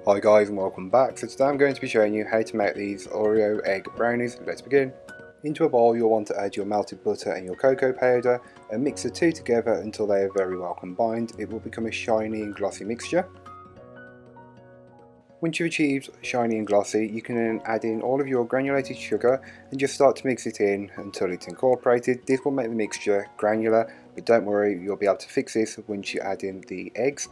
Hi guys and welcome back. So today I'm going to be showing you how to make these Oreo Egg Brownies. Let's begin. Into a bowl you'll want to add your melted butter and your cocoa powder and mix the two together until they are very well combined. It will become a shiny and glossy mixture. Once you've achieved shiny and glossy, you can then add in all of your granulated sugar and just start to mix it in until it's incorporated. This will make the mixture granular, but don't worry, you'll be able to fix this once you add in the eggs.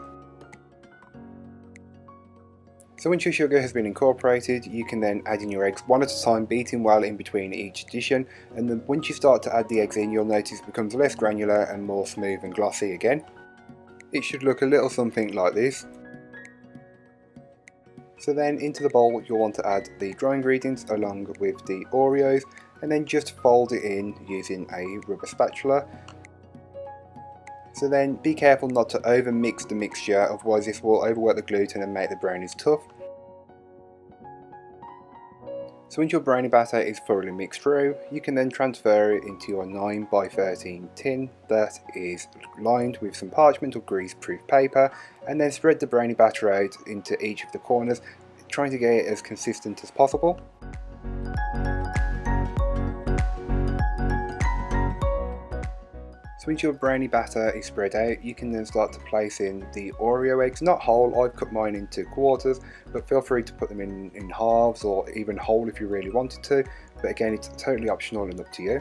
So once your sugar has been incorporated, you can then add in your eggs one at a time, beating well in between each addition, and then once you start to add the eggs in, you'll notice it becomes less granular and more smooth and glossy again. It should look a little something like this. So then into the bowl you'll want to add the dry ingredients along with the Oreos, and then just fold it in using a rubber spatula. So then be careful not to over mix the mixture, otherwise this will overwork the gluten and make the brownies tough. So once your brownie batter is thoroughly mixed through, you can then transfer it into your 9x13 tin that is lined with some parchment or grease-proof paper, and then spread the brownie batter out into each of the corners, trying to get it as consistent as possible. So once your brownie batter is spread out, you can then start to place in the Oreo eggs, not whole. I've cut mine into quarters, but feel free to put them in halves or even whole if you really wanted to, but again it's totally optional and up to you.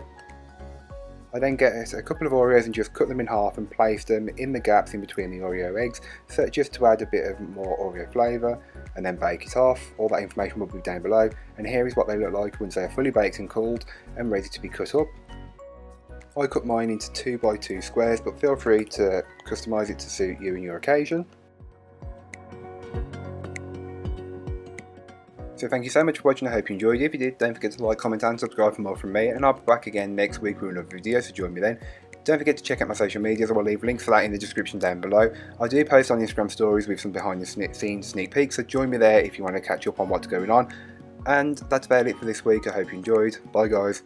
I then get a couple of Oreos and just cut them in half and place them in the gaps in between the Oreo eggs, so just to add a bit of more Oreo flavour, and then bake it off. All that information will be down below, and here is what they look like once they are fully baked and cooled and ready to be cut up. I cut mine into 2x2 squares, but feel free to customise it to suit you and your occasion. So thank you so much for watching, I hope you enjoyed it. If you did, don't forget to like, comment and subscribe for more from me, and I'll be back again next week with another video, so join me then. Don't forget to check out my social medias, I will leave links for that in the description down below. I do post on Instagram stories with some behind the scenes sneak peeks, so join me there if you want to catch up on what's going on. And that's about it for this week, I hope you enjoyed. Bye guys.